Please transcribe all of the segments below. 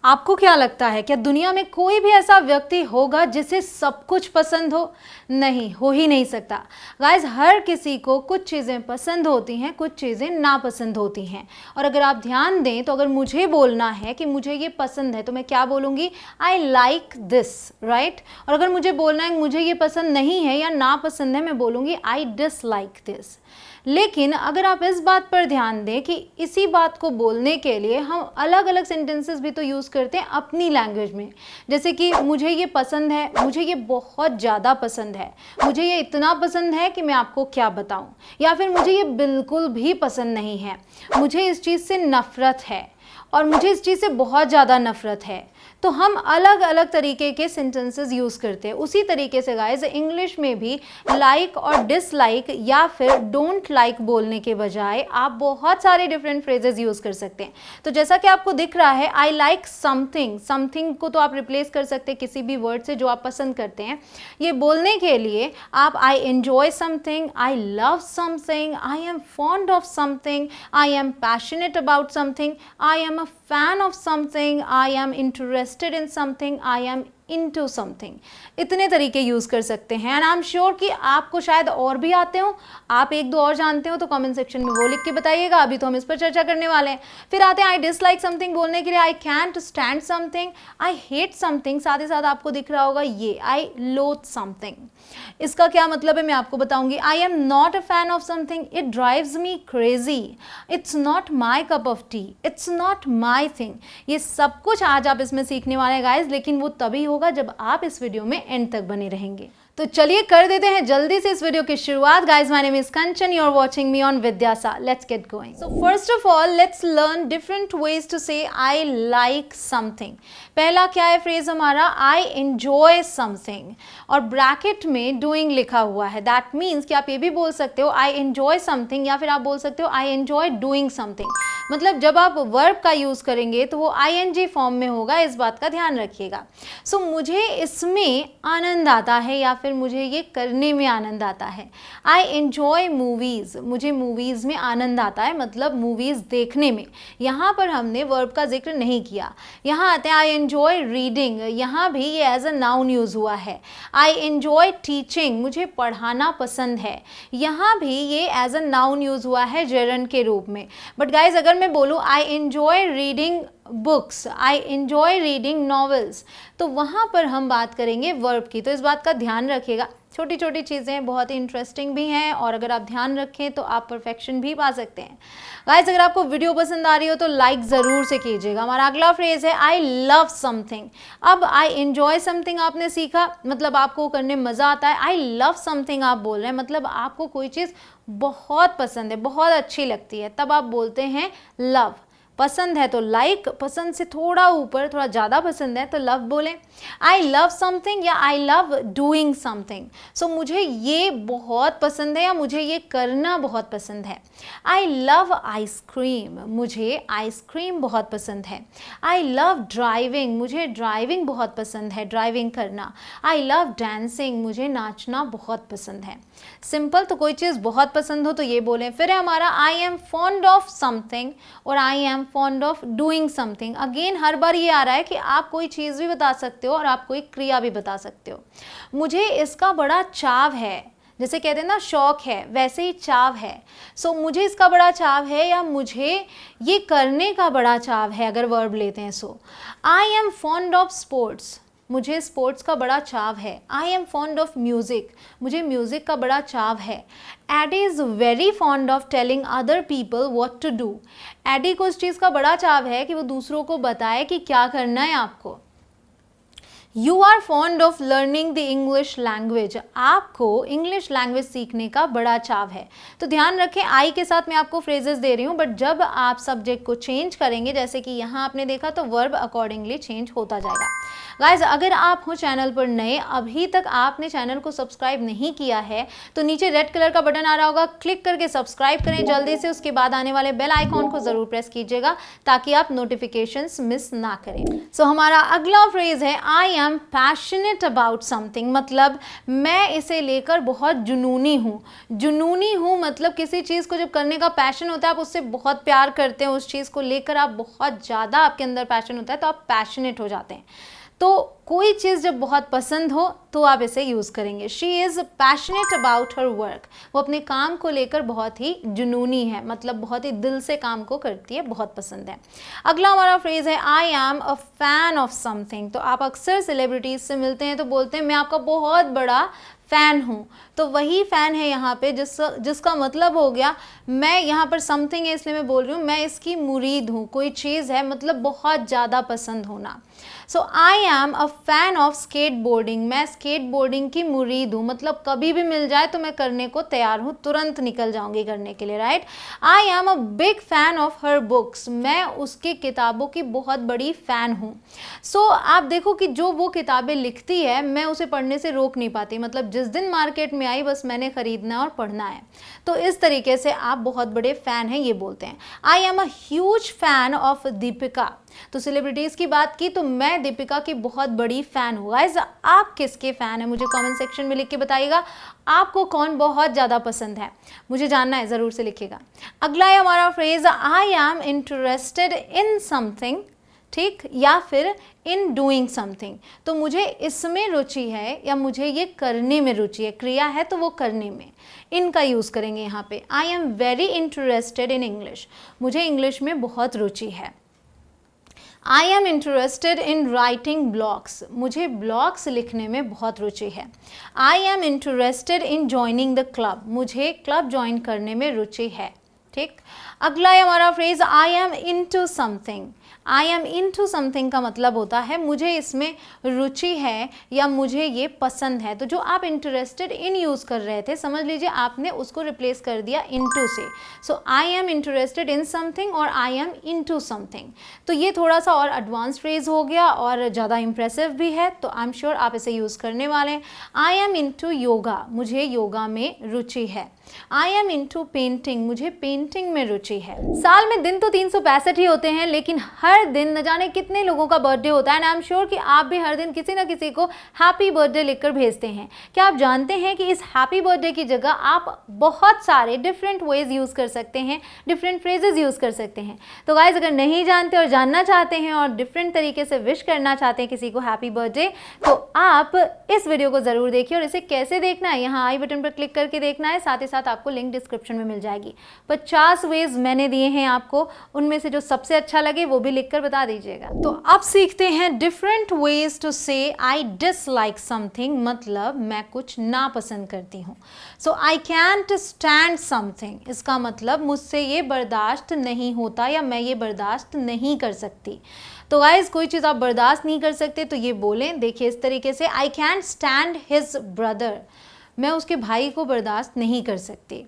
आपको क्या लगता है, क्या दुनिया में कोई भी ऐसा व्यक्ति होगा जिसे सब कुछ पसंद हो? नहीं, हो ही नहीं सकता। गाइस, हर किसी को कुछ चीज़ें पसंद होती हैं, कुछ चीज़ें नापसंद होती हैं। और अगर आप ध्यान दें तो अगर मुझे बोलना है कि मुझे ये पसंद है तो मैं क्या बोलूँगी? I like this, right. और अगर मुझे बोलना है कि मुझे ये पसंद नहीं है या नापसंद है, मैं बोलूँगी आई डिसलाइक दिस। लेकिन अगर आप इस बात पर ध्यान दें कि इसी बात को बोलने के लिए हम अलग अलग सेंटेंसेस भी तो यूज़ करते हैं अपनी लैंग्वेज में। जैसे कि मुझे ये पसंद है, मुझे ये बहुत ज़्यादा पसंद है, मुझे ये इतना पसंद है कि मैं आपको क्या बताऊं, या फिर मुझे ये बिल्कुल भी पसंद नहीं है, मुझे इस चीज़ से नफ़रत है और मुझे इस चीज़ से बहुत ज़्यादा नफ़रत है। तो हम अलग अलग तरीके के सेंटेंसेस यूज़ करते हैं। उसी तरीके से गाइस इंग्लिश में भी लाइक और डिसलाइक या फिर डोंट लाइक बोलने के बजाय आप बहुत सारे डिफरेंट फ्रेजेस यूज़ कर सकते हैं। तो जैसा कि आपको दिख रहा है, आई लाइक समथिंग, समथिंग को तो आप रिप्लेस कर सकते हैं किसी भी वर्ड से जो आप पसंद करते हैं। ये बोलने के लिए आप I enjoy something, I love something, I am fond of something, I am passionate about something, I am a fan of something, I am interested in something, I am into something। इतने तरीके use कर सकते हैं। And I am sure कि आपको शायद और भी आते हो, आप एक दो और जानते हो तो कमेंट सेक्शन में वो लिख के बताइएगा। अभी तो हम इस पर चर्चा करने वाले हैं। फिर आते हैं आई डिसलाइक समथिंग बोलने के लिए, I can't stand something, I hate something. साथ ही साथ आपको दिख रहा होगा ये आई लोथ समथिंग। इसका क्या मतलब है मैं आपको बताऊंगी। आई am not a fan of something, it drives me crazy, it's not my cup of T, it's not my thing. ये सब कुछ आज आप इसमें सीखने वाले हैं गाइज, लेकिन वो तभी होगा जब आप इस वीडियो में एंड तक बने रहेंगे। तो चलिए कर देते हैं जल्दी से इस वीडियो की शुरुआत। Guys, my name is Kanchan, you are watching me on Vidyasa. Let's get going. So first of all let's learn different ways to say I like something. पहला क्या है फ्रेज हमारा? आई एंजॉय समथिंग, और ब्रैकेट में doing लिखा हुआ है। That means कि आप ये भी बोल सकते हो आई एंजॉय समथिंग, या फिर आप बोल सकते हो आई एंजॉय डूइंग समथिंग। मतलब जब आप वर्ब का यूज़ करेंगे तो वो आईएनजी फॉर्म में होगा, इस बात का ध्यान रखिएगा। सो मुझे इसमें आनंद आता है या फिर मुझे ये करने में आनंद आता है। आई एन्जॉय मूवीज़, मुझे मूवीज़ में आनंद आता है, मतलब मूवीज़ देखने में। यहाँ पर हमने वर्ब का जिक्र नहीं किया। यहाँ आते हैं आई एन्जॉय रीडिंग, यहाँ भी ये एज अ नाउन यूज़ हुआ है। आई एन्जॉय टीचिंग, मुझे पढ़ाना पसंद है, यहाँ भी ये एज अ नाउन यूज़ हुआ है जेरंड के रूप में। बट गाइज अगर मैं बोलूँ I enjoy reading books, I enjoy reading novels, तो वहाँ पर हम बात करेंगे वर्ब की। तो इस बात का ध्यान रखिएगा। छोटी छोटी चीज़ें बहुत ही इंटरेस्टिंग भी हैं, और अगर आप ध्यान रखें तो आप परफेक्शन भी पा सकते हैं। गाइस, अगर आपको वीडियो पसंद आ रही हो तो लाइक ज़रूर से कीजिएगा। हमारा अगला फ्रेज है आई लव समथिंग। अब आई एन्जॉय समथिंग आपने सीखा, मतलब आपको करने में मज़ा आता है। आई लव समथिंग आप बोल रहे हैं, मतलब आपको कोई चीज़ बहुत पसंद है, बहुत अच्छी लगती है, तब आप बोलते हैं लव। पसंद है तो लाइक, पसंद से थोड़ा ऊपर, थोड़ा ज़्यादा पसंद है तो लव बोलें। आई लव समथिंग या आई लव डूइंग समथिंग। सो मुझे ये बहुत पसंद है या मुझे ये करना बहुत पसंद है। आई लव आइसक्रीम, मुझे आइसक्रीम बहुत पसंद है। आई लव ड्राइविंग, मुझे ड्राइविंग बहुत पसंद है, ड्राइविंग करना। आई लव डांसिंग, मुझे नाचना बहुत पसंद है। सिंपल, तो कोई चीज़ बहुत पसंद हो तो ये बोलें। फिर है हमारा I am fond of something और I am fond of doing something. Again हर बार ये आ रहा है कि आप कोई चीज़ भी बता सकते हो और आप कोई क्रिया भी बता सकते हो। मुझे इसका बड़ा चाव है, जैसे कहते हैं ना शौक है, वैसे ही चाव है। सो मुझे इसका बड़ा चाव है या मुझे ये करने का बड़ा चाव है, अगर वर्ब लेते हैं। So I am fond of sports, मुझे स्पोर्ट्स का बड़ा चाव है। I am fond of music, मुझे म्यूज़िक का बड़ा चाव है। Eddie is very fond of telling other people what to do. Eddie को इस चीज़ का बड़ा चाव है कि वो दूसरों को बताए कि क्या करना है आपको। You are fond of learning the English language, आपको इंग्लिश लैंग्वेज सीखने का बड़ा चाव है। तो ध्यान रखें, आई के साथ मैं आपको फ्रेजेस दे रही हूँ, बट जब आप सब्जेक्ट को चेंज करेंगे, जैसे कि यहाँ आपने देखा, तो वर्ब अकॉर्डिंगली चेंज होता जाएगा। गाइज अगर आप हो चैनल पर नए, अभी तक आपने चैनल को सब्सक्राइब नहीं किया है तो नीचे रेड कलर का बटन आ रहा होगा, क्लिक करके सब्सक्राइब करें जल्दी से। उसके बाद आने वाले बेल आइकॉन को जरूर प्रेस कीजिएगा ताकि आप नोटिफिकेशंस मिस ना करें। सो हमारा अगला फ्रेज है I am passionate about something, मतलब मैं इसे लेकर बहुत जुनूनी हूँ। जुनूनी हूँ मतलब किसी चीज़ को जब करने का पैशन होता है, आप उससे बहुत प्यार करते हैं, उस चीज़ को लेकर आप बहुत ज़्यादा, आपके अंदर पैशन होता है तो आप पैशनेट हो जाते हैं। तो कोई चीज़ जब बहुत पसंद हो तो आप इसे यूज़ करेंगे। She is passionate about her work, वो अपने काम को लेकर बहुत ही जुनूनी है, मतलब बहुत ही दिल से काम को करती है, बहुत पसंद है। अगला हमारा फ्रेज है I am a fan of something. तो आप अक्सर सेलिब्रिटीज़ से मिलते हैं तो बोलते हैं मैं आपका बहुत बड़ा फ़ैन हूँ, तो वही फ़ैन है यहाँ पे जिसका मतलब हो गया, मैं यहाँ पर समथिंग है इसलिए मैं बोल रही हूँ, मैं इसकी मुरीद हूँ। कोई चीज़ है मतलब बहुत ज़्यादा पसंद होना। So I am a fan of skateboarding, मैं स्केट बोर्डिंग की मुरीद हूँ, मतलब कभी भी मिल जाए तो मैं करने को तैयार हूँ, तुरंत निकल जाऊँगी करने के लिए, right. I am a big fan of her books, मैं उसकी किताबों की बहुत बड़ी फ़ैन हूँ। सो आप देखो कि जो वो किताबें लिखती है मैं उसे पढ़ने से रोक नहीं पाती, मतलब जिस दिन मार्केट में आई बस मैंने ख़रीदना और पढ़ना है। तो इस तरीके से आप बहुत बड़े फ़ैन हैं ये बोलते हैं। आई am a huge fan of Deepika, तो सेलिब्रिटीज़ की बात की तो मैं दीपिका की बहुत बड़ी फ़ैन हूँ। गाइस आप किसके फ़ैन हैं मुझे कमेंट सेक्शन में लिख के बताइएगा, आपको कौन बहुत ज़्यादा पसंद है, मुझे जानना है, ज़रूर से लिखिएगा। अगला है हमारा phrase I am interested in something, ठीक, या फिर इन डूइंग समथिंग, तो मुझे इसमें रुचि है या मुझे ये करने में रुचि है, क्रिया है तो वो करने में, इनका यूज़ करेंगे यहाँ पे। I am very interested in English, मुझे इंग्लिश में बहुत रुचि है। I am interested in writing blogs, मुझे ब्लॉग्स लिखने में बहुत रुचि है। I am interested in joining the club, मुझे क्लब ज्वाइन करने में रुचि है, ठीक। अगला है हमारा phrase I am into something. I am into something का मतलब होता है मुझे इसमें रुचि है या मुझे ये पसंद है। तो जो आप इंटरेस्टेड इन यूज़ कर रहे थे, समझ लीजिए आपने उसको रिप्लेस कर दिया इनटू से। So I am interested in something और आई एम इनटू समथिंग, तो ये थोड़ा सा और एडवांस फ्रेज हो गया और ज़्यादा इंप्रेसिव भी है, तो आई एम श्योर आप इसे यूज़ करने वाले हैं। आई एम इनटू योगा, मुझे योगा में रुचि है। आई एम इंटू पेंटिंग, मुझे पेंटिंग में रुचि है। साल में दिन तो 365 ही होते हैं, लेकिन हर दिन न जाने कितने लोगों का बर्थडे होता है, एंड आई एम श्योर कि आप भी हर दिन किसी ना किसी को हैप्पी बर्थडे लिखकर भेजते हैं। क्या आप जानते हैं कि इस हैप्पी बर्थडे की जगह आप बहुत सारे डिफरेंट वेज यूज़ कर सकते हैं, डिफरेंट फ्रेजेस यूज़ कर सकते हैं। तो गाइज अगर नहीं जानते और जानना चाहते हैं और डिफरेंट तरीके से विश करना चाहते हैं किसी को हैप्पी बर्थडे, तो आप इस वीडियो को ज़रूर देखिए। और इसे कैसे देखना है, यहाँ आई बटन पर क्लिक करके देखना है, साथ ही साथ आपको लिंक डिस्क्रिप्शन में मिल जाएगी। 50 वेज मैंने दिए हैं आपको, उनमें से जो सबसे अच्छा लगे वो भी लिखकर बता दीजिएगा। तो अब सीखते हैं different ways to say I dislike something, मतलब मैं कुछ नापसंद करती हूँ। सो आई कैंट स्टैंड समथिंग, इसका मतलब मुझसे ये बर्दाश्त नहीं होता या मैं ये बर्दाश्त नहीं कर सकती। तो गाइज कोई चीज़ आप बर्दाश्त नहीं कर सकते तो ये बोलें, देखिए इस तरीके से, I can't stand his brother, मैं उसके भाई को बर्दाश्त नहीं कर सकती।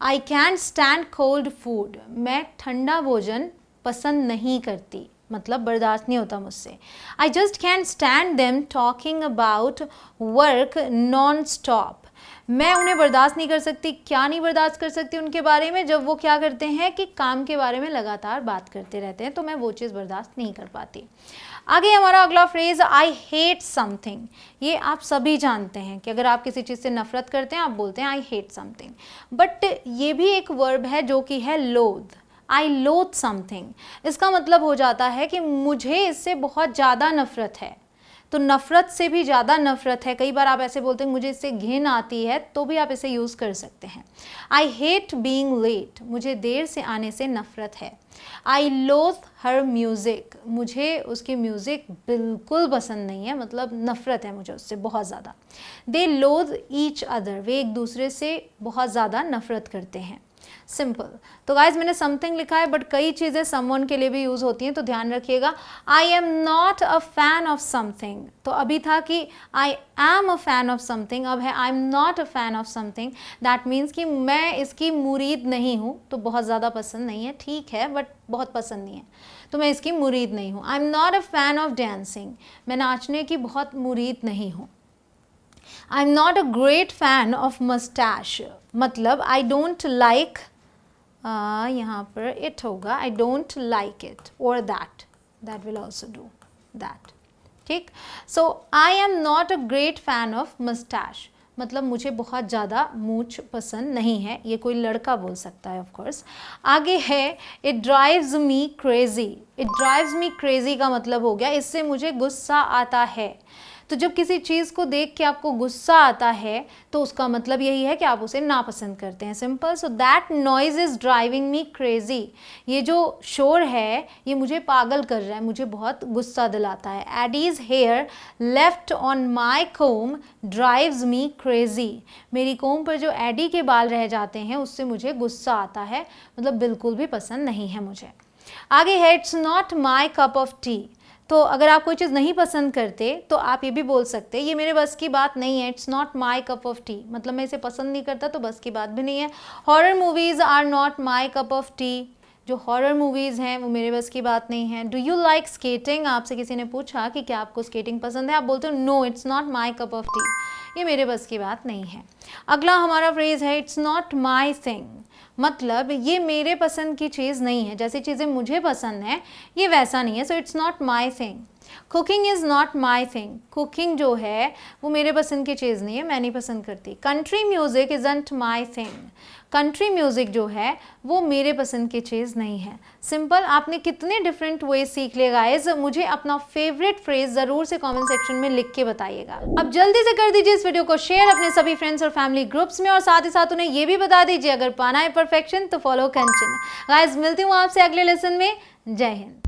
I can't stand cold food, मैं ठंडा भोजन पसंद नहीं करती, मतलब बर्दाश्त नहीं होता मुझसे। I just can't stand them talking about work non stop, मैं उन्हें बर्दाश्त नहीं कर सकती। क्या नहीं बर्दाश्त कर सकती उनके बारे में, जब वो क्या करते हैं कि काम के बारे में लगातार बात करते रहते हैं, तो मैं वो चीज़ बर्दाश्त नहीं कर पाती। आगे हमारा अगला फ्रेज आई हेट समथिंग, ये आप सभी जानते हैं कि अगर आप किसी चीज़ से नफरत करते हैं आप बोलते हैं आई हेट समथिंग, बट ये भी एक वर्ब है जो कि है लोथ। आई लोथ समथिंग, इसका मतलब हो जाता है कि मुझे इससे बहुत ज़्यादा नफरत है, तो नफ़रत से भी ज़्यादा नफ़रत है। कई बार आप ऐसे बोलते हैं मुझे इससे घिन आती है, तो भी आप इसे यूज़ कर सकते हैं। आई हेट बीइंग लेट, मुझे देर से आने से नफ़रत है। आई लोथ हर म्यूज़िक, मुझे उसकी म्यूज़िक बिल्कुल पसंद नहीं है, मतलब नफ़रत है मुझे उससे बहुत ज़्यादा। दे लोथ ईच अदर, वे एक दूसरे से बहुत ज़्यादा नफ़रत करते हैं। सिंपल। तो गाइज मैंने समथिंग लिखा है, बट कई चीज़ें समवन के लिए भी यूज़ होती हैं, तो ध्यान रखिएगा। आई am not a fan of something, तो अभी था कि आई am a fan of something, अब है I am not a fan of something. That means कि मैं इसकी मुरीद नहीं हूँ, तो बहुत ज़्यादा पसंद नहीं है, ठीक है बट बहुत पसंद नहीं है। तो मैं इसकी मुरीद नहीं हूँ। I am not a fan of dancing, मैं नाचने की बहुत मुरीद नहीं हूँ। I am not a great fan of moustache, मतलब आई डोंट लाइक, यहाँ पर इट होगा, आई डोंट लाइक इट और that will also do that, ठीक। So I am not a great fan of moustache, मतलब मुझे बहुत ज़्यादा मूंछ पसंद नहीं है, ये कोई लड़का बोल सकता है ऑफ कोर्स। आगे है it drives me crazy, it drives me crazy का मतलब हो गया इससे मुझे गुस्सा आता है। तो जब किसी चीज़ को देख के आपको गुस्सा आता है तो उसका मतलब यही है कि आप उसे नापसंद करते हैं, simple. So that noise is driving me crazy, ये जो शोर है ये मुझे पागल कर रहा है, मुझे बहुत गुस्सा दिलाता है। Eddie's hair left on my comb drives me crazy, मेरी कोम पर जो एडी के बाल रह जाते हैं उससे मुझे गुस्सा आता है, मतलब बिल्कुल भी पसंद नहीं है मुझे। आगे है it's not my cup of T, तो अगर आप कोई चीज़ नहीं पसंद करते तो आप ये भी बोल सकते ये मेरे बस की बात नहीं है, it's not my cup of T, मतलब मैं इसे पसंद नहीं करता तो बस की बात भी नहीं है। Horror movies are not my cup of tea, जो हॉरर मूवीज़ हैं वो मेरे बस की बात नहीं है। डू यू लाइक स्केटिंग, आपसे किसी ने पूछा कि क्या आपको स्केटिंग पसंद है, आप बोलते हो no it's not my cup of tea, ये मेरे बस की बात नहीं है। अगला हमारा फ्रेज़ है इट्स नॉट माई थिंग, मतलब ये मेरे पसंद की चीज़ नहीं है, जैसी चीज़ें मुझे पसंद है ये वैसा नहीं है। So it's not my thing. Cooking is not my thing, cooking जो है वो मेरे पसंद की चीज़ नहीं है, मैं नहीं पसंद करती। Country music isn't my thing, country music जो है वो मेरे पसंद की चीज़ नहीं है, सिंपल। आपने कितने डिफरेंट वे सीख लिए गाइस, मुझे अपना फेवरेट फ्रेज ज़रूर से कमेंट सेक्शन में लिख के बताइएगा। अब जल्दी से कर दीजिए इस वीडियो को शेयर अपने सभी फ्रेंड्स और फैमिली ग्रुप्स में, और साथ ही साथ उन्हें ये भी बता दीजिए अगर पाना है परफेक्शन तो फॉलो कंचन। गाइस मिलती हूँ आपसे अगले लेसन में, जय हिंद।